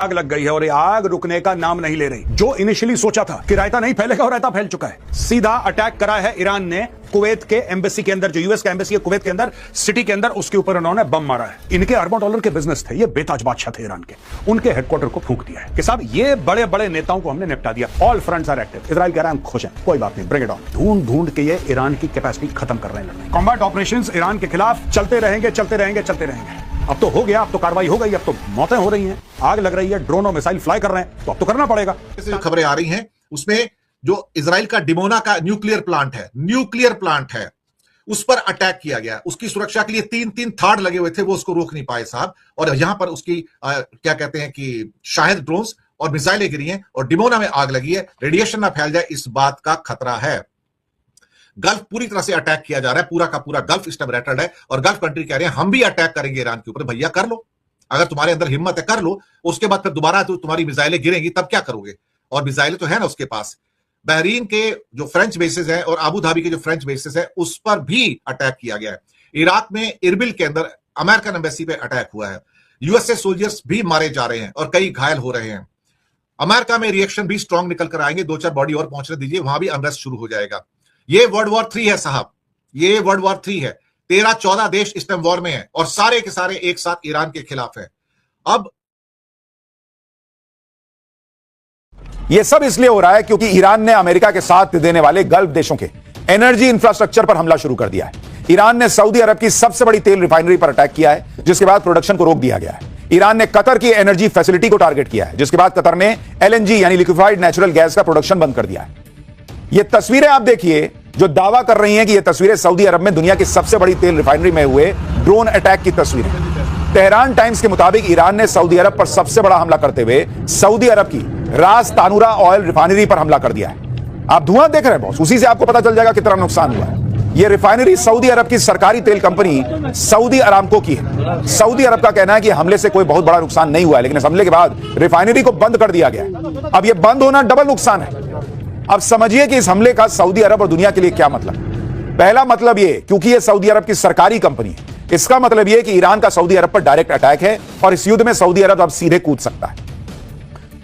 आग लग गई है और ये आग रुकने का नाम नहीं ले रही। जो इनिशियली सोचा था कि रायता नहीं फैलेगा और रायता फैल चुका है। सीधा अटैक करा है ईरान ने कुवैत के एम्बेसी के अंदर, जो यूएस का एम्बेसी है कुवैत के अंदर, सिटी के अंदर, उसके ऊपर उन्होंने बम मारा है। इनके अरबों डॉलर के बिजनेस थे, ये बेताज बादशाह थे ईरान के, उनके हेडक्वार्टर को फूंक दिया है कि साहब ये बड़े बड़े नेताओं को हमने निपटा दिया। All fronts are active. Israel कह रहा है हम खुश हैं, कोई बात नहीं, ब्रिंग इट ऑन। ढूंढ ढूंढ के ये ईरान की कैपेसिटी खत्म कर रहे हैं लड़ने। कॉम्बैट ऑपरेशंस ईरान के खिलाफ चलते रहेंगे, चलते रहेंगे, चलते रहेंगे। अब तो हो गया, अब तो कार्रवाई हो गई, अब तो मौतें हो रही हैं, आग लग रही है, ड्रोन और मिसाइल फ्लाई कर रहे हैं, तो अब तो करना पड़ेगा। जो खबरें आ रही हैं उसमें जो इजराइल का डिमोना का न्यूक्लियर प्लांट है उस पर अटैक किया गया। उसकी सुरक्षा के लिए तीन थाड़ लगे हुए थे, वो उसको रोक नहीं पाए साहब। और यहां पर उसकी क्या कहते हैं कि शायद ड्रोन्स और मिसाइलें गिरी हैं और डिमोना में आग लगी है। रेडिएशन ना फैल जाए, इस बात का खतरा है। गल्फ पूरी तरह से अटैक किया जा रहा है, पूरा का पूरा गल्फ इस टाइम रेटेड है और गल्फ कंट्री कह रहे हैं हम भी अटैक करेंगे ईरान के ऊपर। भैया कर लो, अगर तुम्हारे अंदर हिम्मत है कर लो, उसके बाद फिर दोबारा तो तुम्हारी मिसाइलें गिरेंगी, तब क्या करोगे? और मिसाइलें तो है ना उसके पास। बहरीन के जो फ्रेंच बेसेस हैं और आबू धाबी के जो फ्रेंच बेसेस हैं उस पर भी अटैक किया गया है। इराक में इरबिल के अंदर अमेरिकन एम्बेसी पे अटैक हुआ है। यूएसए सोल्जर्स भी मारे जा रहे हैं और कई घायल हो रहे हैं। अमेरिका में रिएक्शन भी स्ट्रांग निकल कर आएंगे, 2-4 बॉडी और पहुंचने दीजिए, वहां भी अनरेस्ट शुरू हो जाएगा। ये वर्ल्ड वॉर 3 है साहब, ये वर्ल्ड वॉर 3 है। 13-14 देश इस टाइम वॉर में हैं और सारे के सारे एक साथ ईरान के खिलाफ हैं। अब यह सब इसलिए हो रहा है क्योंकि ईरान ने अमेरिका के साथ देने वाले गल्फ देशों के एनर्जी इंफ्रास्ट्रक्चर पर हमला शुरू कर दिया है। ईरान ने सऊदी अरब की सबसे बड़ी तेल रिफाइनरी पर अटैक किया है, जिसके बाद प्रोडक्शन को रोक दिया गया है। ईरान ने कतर की एनर्जी फैसिलिटी को टारगेट किया है, जिसके बाद कतर ने एलएनजी यानी लिक्विफाइड नेचुरल गैस का प्रोडक्शन बंद कर दिया है। ये तस्वीरें आप देखिए जो दावा कर रही हैं कि ये तस्वीरें सऊदी अरब में दुनिया की सबसे बड़ी तेल रिफाइनरी में हुए ड्रोन अटैक की तस्वीरें। तेहरान टाइम्स के मुताबिक ईरान ने सऊदी अरब पर सबसे बड़ा हमला करते हुए सऊदी अरब की रास तानूरा ऑयल रिफाइनरी पर हमला कर दिया है। आप धुआं देख रहे हैं बॉस, उसी से आपको पता चल जाएगा कितना नुकसान हुआ है। यह रिफाइनरी सऊदी अरब की सरकारी तेल कंपनी सऊदी अरामको की है। सऊदी अरब का कहना है कि हमले से कोई बहुत बड़ा नुकसान नहीं हुआ है, लेकिन इस हमले के बाद रिफाइनरी को बंद कर दिया गया है। अब यह बंद होना डबल नुकसान है। अब समझिए कि इस हमले का सऊदी अरब और दुनिया के लिए क्या मतलब। पहला मतलब यह, क्योंकि यह सऊदी अरब की सरकारी कंपनी है, इसका मतलब यह कि ईरान का सऊदी अरब पर डायरेक्ट अटैक है और इस युद्ध में सऊदी अरब अब सीधे कूद सकता है।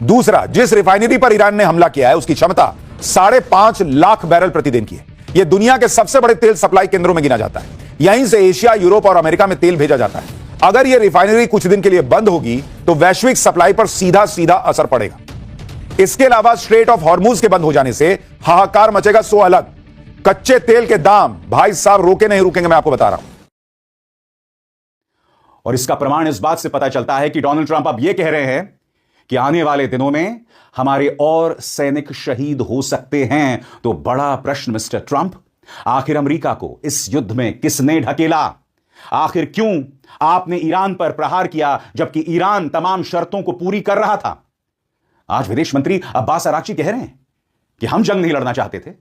दूसरा, जिस रिफाइनरी पर ईरान ने हमला किया है उसकी क्षमता 5.5 लाख बैरल प्रतिदिन की है। यह दुनिया के सबसे बड़े तेल सप्लाई केंद्रों में गिना जाता है। यहीं से एशिया, यूरोप और अमेरिका में तेल भेजा जाता है। अगर यह रिफाइनरी कुछ दिन के लिए बंद होगी तो वैश्विक सप्लाई पर सीधा सीधा असर पड़ेगा। इसके अलावा स्ट्रेट ऑफ हॉर्मुज के बंद हो जाने से हाहाकार मचेगा सो अलग। कच्चे तेल के दाम भाई साहब रोके नहीं रुकेंगे, मैं आपको बता रहा हूं। और इसका प्रमाण इस बात से पता चलता है कि डोनाल्ड ट्रंप अब यह कह रहे हैं कि आने वाले दिनों में हमारे और सैनिक शहीद हो सकते हैं। तो बड़ा प्रश्न मिस्टर ट्रंप, आखिर अमेरिका को इस युद्ध में किसने ढकेला? आखिर क्यों आपने ईरान पर प्रहार किया जबकि ईरान तमाम शर्तों को पूरी कर रहा था? आज विदेश मंत्री अब्बास अराक्ची कह रहे हैं कि हम जंग नहीं लड़ना चाहते थे,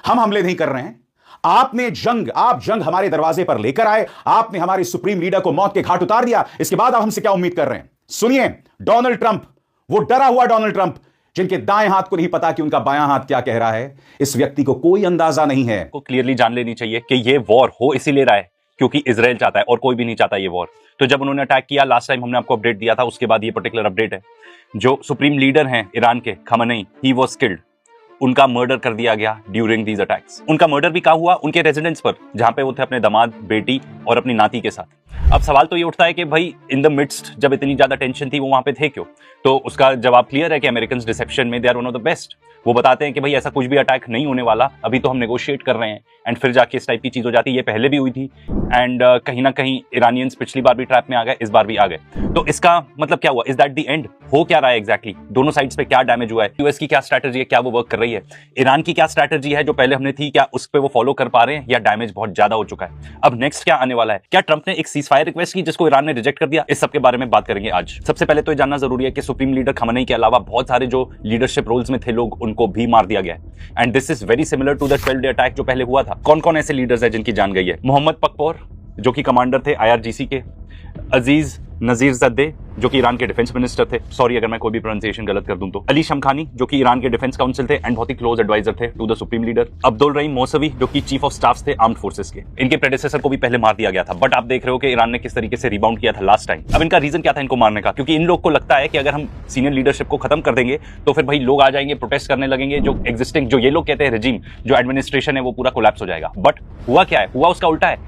हम हमले नहीं कर रहे हैं। आप जंग हमारे दरवाजे पर लेकर आए, आपने हमारे सुप्रीम लीडर को मौत के घाट उतार दिया। इसके बाद आप हमसे क्या उम्मीद कर रहे हैं? सुनिए, डोनाल्ड ट्रंप, वो डरा हुआ डोनाल्ड ट्रंप जिनके दाएं हाथ को नहीं पता कि उनका बायां हाथ क्या कह रहा है, इस व्यक्ति को कोई अंदाजा नहीं है। को क्लियरली जान लेनी चाहिए कि ये वॉर हो इसीलिए रहा है क्योंकि इजराइल चाहता है और कोई भी नहीं चाहता ये वॉर। तो जब उन्होंने अटैक किया लास्ट टाइम हमने आपको अपडेट दिया था, उसके बाद ये पर्टिकुलर अपडेट है। जो सुप्रीम लीडर हैं ईरान के, खamenei, ही वाज किल्ड। उनका मर्डर कर दिया गया ड्यूरिंग दीज अटैक्स। उनका मर्डर भी कहाँ हुआ? उनके रेजिडेंस पर, जहां पे वो थे अपने दामाद, बेटी और अपनी नाती के साथ। अब सवाल तो ये उठता है कि भाई इन द मिडस्ट जब इतनी ज्यादा टेंशन थी वो वहां पे थे क्यों? तो उसका जवाब क्लियर है कि अमेरिकन डिसेप्शन में they are one of the best. वो बताते हैं कि भाई ऐसा कुछ भी अटैक नहीं होने वाला, अभी तो हम नेगोशिएट कर रहे हैं, एंड फिर जाके इस टाइप की चीज हो जाती है। ये पहले भी हुई थी एंड कहीं ना कहीं ईरानियंस पिछली बार भी ट्रैप में आ गए, इस बार भी आ गए। तो इसका मतलब क्या हुआ? Is that the end? हो क्या रहा है एग्जैक्टली? दोनों साइड्स पे क्या डैमेज हुआ है? यूएस की क्या स्ट्रैटेजी है, क्या वो वर्क कर रही है? ईरान की क्या स्ट्रैटेजी है जो पहले हमने थी, क्या उस पर वो फॉलो कर पा रहे हैं या डैमेज बहुत ज्यादा हो चुका है? अब नेक्स्ट क्या आने वाला है? क्या ट्रंप ने एक सीजफायर रिक्वेस्ट की जिसको ईरान ने रिजेक्ट कर दिया? इस सब के बारे में बात करेंगे आज। सबसे पहले तो ये जानना जरूरी है कि सुप्रीम लीडर खamenei के अलावा बहुत सारे जो लीडरशिप रोल्स में थे लोग, उनको भी मार दिया गया है। And this is very similar to the 12 day attack जो पहले हुआ था। कौन कौन ऐसे लीडर्स हैं जिनकी जान गई है? मोहम्मद पकपोर जो कि कमांडर थे आईआरजीसी के, अजीज नजीर जद्दे जो कि ईरान के डिफेंस मिनिस्टर थे, सॉरी अगर मैं कोई भी प्रोनाउंसिएशन गलत कर दूं तो, अली शमखानी जो कि ईरान के डिफेंस काउंसिल थे एंड बहुत ही क्लोज एडवाइजर थे to the supreme leader, Abdul Rahim Mousavi जो कि चीफ ऑफ स्टाफ थे आर्म्ड फोर्सेस के। इनके प्रेडेसेसर को भी पहले मार दिया गया था, बट आप देख रहे हो कि ईरान ने किस तरीके से रिबाउंड किया था लास्ट टाइम। अब इनका रीजन क्या था इनको मारने का? क्योंकि इन लोग को लगता है कि अगर हम सीनियर लीडरशिप को खत्म कर देंगे तो फिर भाई लोग आ जाएंगे, प्रोटेस्ट करने लगेंगे, जो एग्जिस्टिंग जो ये लोग कहते हैं रेजिम, जो एडमिनिस्ट्रेशन है वो पूरा कोलैप्स हो जाएगा। बट हुआ क्या है? हुआ उसका उल्टा है।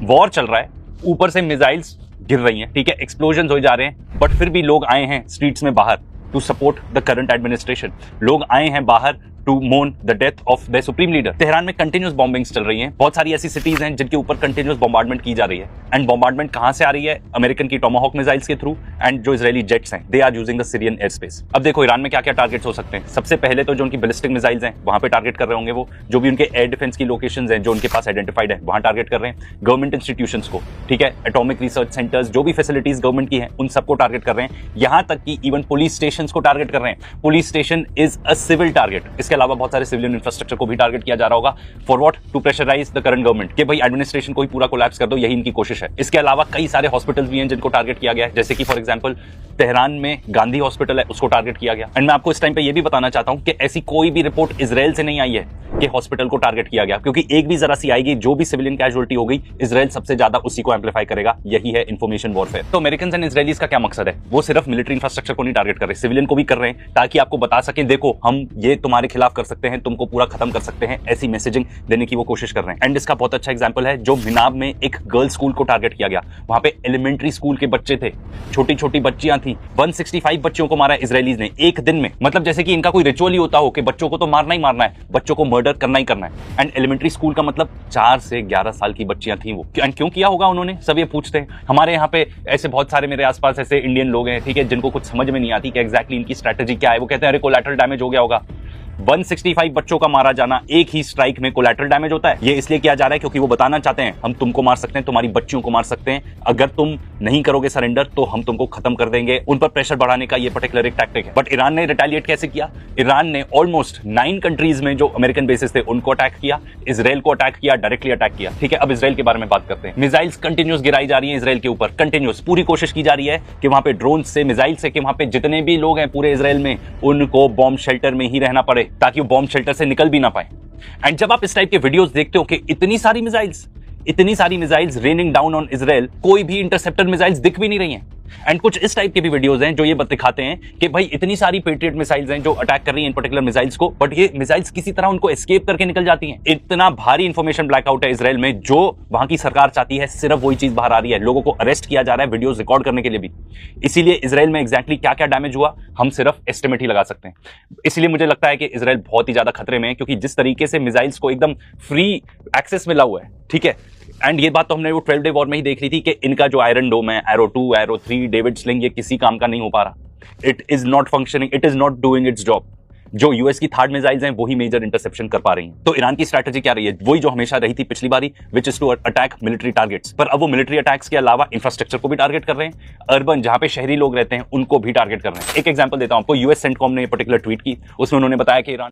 वॉर चल रहा है, ऊपर से मिसाइल्स गिर रही हैं, ठीक है, एक्सप्लोजन हो जा रहे हैं, बट फिर भी लोग आए हैं स्ट्रीट्स में बाहर to support the current administration. लोग आए हैं बाहर to mourn the death of the supreme leader. Tehran में कंटिन्यूस बॉम्बिंग्स चल रही हैं, बहुत सारी ऐसी सिटीज हैं जिनके ऊपर कंटिन्यूस बॉम्बार्डमेंट की जा रही है। एंड बॉम्बार्डमेंट कहां से आ रही है? अमेरिकन की टोमाहॉक मिसाइल्स के थ्रू एंड जो इजरायली जेट्स हैं they are using the Syrian air space. अब देखो ईरान में क्या क्या टारगेट्स हो सकते हैं। सबसे पहले तो जो उनकी बैलिस्टिक मिसाइल्स हैं वहां पे टारगेट कर रहे होंगे वो, जो भी उनके एयर डिफेंस की लोकेशंस हैं जो उनके पास आइडेंटिफाइड है वहां टारगेट कर रहे हैं। गवर्नमेंट इंस्टीट्यूशंस को, ठीक है, एटॉमिक रिसर्च सेंटर्स, जो भी फैसिलिटीज गवर्नमेंट की हैं उन सबको टारगेट कर रहे हैं। यहां तक कि इवन पुलिस स्टेशंस को टारगेट कर रहे हैं। Police station is a civil target. इसके अलावा बहुत सारे सिविलियन इंफ्रास्ट्रक्चर को भी टारगेट किया जा रहा होगा। For what? To pressurise the current government कि भाई एडमिनिस्ट्रेशन को ही पूरा कोलैप्स कर दो, यही इनकी कोशिश है। इसके अलावा कई सारे हॉस्पिटल्स भी हैं जिनको टारगेट किया गया है, जैसे कि फॉर एग्जांपल तेहरान में गांधी हॉस्पिटल है, उसको टारगेट किया गया। एंड मैं आपको इस टाइम पे ये भी बताना चाहता हूं कि ऐसी कोई भी रिपोर्ट इजराइल से नहीं आई है कि हॉस्पिटल को टारगेट किया गया, क्योंकि एक भी जरा सी आएगी, जो भी सिविलियन कैजुअलिटी हो गई, इजराइल सबसे ज्यादा उसी को एम्पलीफाई करेगा। यही है इंफॉर्मेशन वॉरफेयर। तो अमेरिकन एंड इजरायलीज का क्या मकसद है? वो सिर्फ मिलिट्री इंफ्रास्ट्रक्चर को नहीं टारगेट कर रहे, सिविलियन को भी कर रहे हैं, ताकि आपको बता सकें देखो हम ये तुम्हारे खिलाफ कर सकते हैं, तुमको पूरा खत्म कर सकते हैं, ऐसी मैसेजिंग देने की वो कोशिश कर रहे हैं। एंड इसका बहुत अच्छा एग्जांपल है जो मिनाब में एक गर्ल्स स्कूल को टारगेट किया गया। वहां पे एलिमेंट्री स्कूल के बच्चे थे, छोटी छोटी बच्चियां थी। 165 बच्चों को मारा इजरायलीज ने एक दिन में। मतलब जैसे कि इनका कोई रिचुअल ही होता हो कि बच्चों को तो मारना ही मारना है, बच्चों को मर्डर करना ही करना है। एंड एलिमेंट्री स्कूल का मतलब 4 से 11 साल की बच्चियां थी वो। एंड क्यों किया होगा उन्होंने? सब ये पूछते हैं। हमारे यहाँ पे ऐसे बहुत सारे मेरे आसपास ऐसे इंडियन लोग हैं, ठीक है, जिनको कुछ समझ में नहीं आती कि एग्जैक्टली इनकी स्ट्रैटेजी क्या है। वो कहते हैं अरे कोलैटरल डैमेज हो गया होगा। 165 बच्चों का मारा जाना एक ही स्ट्राइक में कोलैटरल डैमेज होता है। ये इसलिए किया जा रहा है क्योंकि वो बताना चाहते हैं हम तुमको मार सकते हैं, तुम्हारी बच्चियों को मार सकते हैं, अगर तुम नहीं करोगे सरेंडर तो हम तुमको खत्म कर देंगे। उन पर प्रेशर बढ़ाने का ये पर्टिकुलर एक टैक्टिक है। बट ईरान ने रिटेलिएट कैसे किया? ईरान ने ऑलमोस्ट 9 कंट्रीज में जो अमेरिकन बेसिस थे उनको अटैक किया, इजराइल को अटैक किया, डायरेक्टली अटैक किया। ठीक है, अब इजराइल के बारे में बात करते हैं। मिसाइल्स कंटिन्यूस गिराई जा रही है इजराइल के ऊपर, कंटिन्यूस। पूरी कोशिश की जा रही है कि वहां पे ड्रोन से, मिसाइल से, कि वहां पे जितने भी लोग हैं पूरे इजराइल में उनको बॉम्ब शेल्टर में ही रहना पड़े, ताकि वो बॉम्ब शेल्टर से निकल भी ना पाए। एंड जब आप इस टाइप के वीडियोस देखते हो कि इतनी सारी missiles raining down on Israel, कोई भी इंटरसेप्टर मिसाइल्स दिख भी नहीं रही हैं। एंड कुछ इस टाइप के भी वीडियोस हैं जो ये दिखाते हैं कि भाई इतनी सारी पेट्रियट मिसाइल्स हैं जो अटैक कर रही हैं इन पर्टिकुलर मिसाइल्स को, बट ये मिसाइल्स किसी तरह उनको एस्केप करके निकल जाती हैं। इतना भारी इंफॉर्मेशन ब्लैकआउट है इजराइल में, जो वहां की सरकार चाहती है सिर्फ वही चीज बाहर आ रही है। लोगों को अरेस्ट किया जा रहा है वीडियोस रिकॉर्ड करने के लिए भी। इसीलिए इजराइल में एग्जैक्टली क्या क्या डैमेज हुआ हम सिर्फ एस्टिमेट ही लगा सकते हैं। इसलिए मुझे लगता है कि इजराइल बहुत ही ज्यादा खतरे में है, क्योंकि जिस तरीके से मिसाइल्स को एकदम फ्री एक्सेस मिला हुआ है, ठीक है। एंड ये बात तो हमने वो 12 डे वॉर में ही देख ली थी कि इनका जो आयरन डोम है, एरो 2, एरो 3, डेविड स्लिंग, ये किसी काम का नहीं हो पा रहा। It is not functioning, it is not doing it's job. जो यूएस की थर्ड मिसाइल्स हैं वही मेजर इंटरसेप्शन कर पा रही हैं। तो ईरान की स्ट्रैटेजी क्या रही है? वही जो हमेशा रही थी पिछली बारी, which is to attack military targets. पर अब वो मिलिट्री अटैक्स के अलावा इंफ्रास्ट्रक्चर को भी टारगेट कर रहे हैं, अर्बन जहां पे शहरी लोग रहते हैं उनको भी टारगेट कर रहे हैं। एक एग्जांपल देता हूं आपको, यूएस सेंटकॉम ने पर्टिकुलर ट्वीट की, उसमें उन्होंने बताया कि ईरान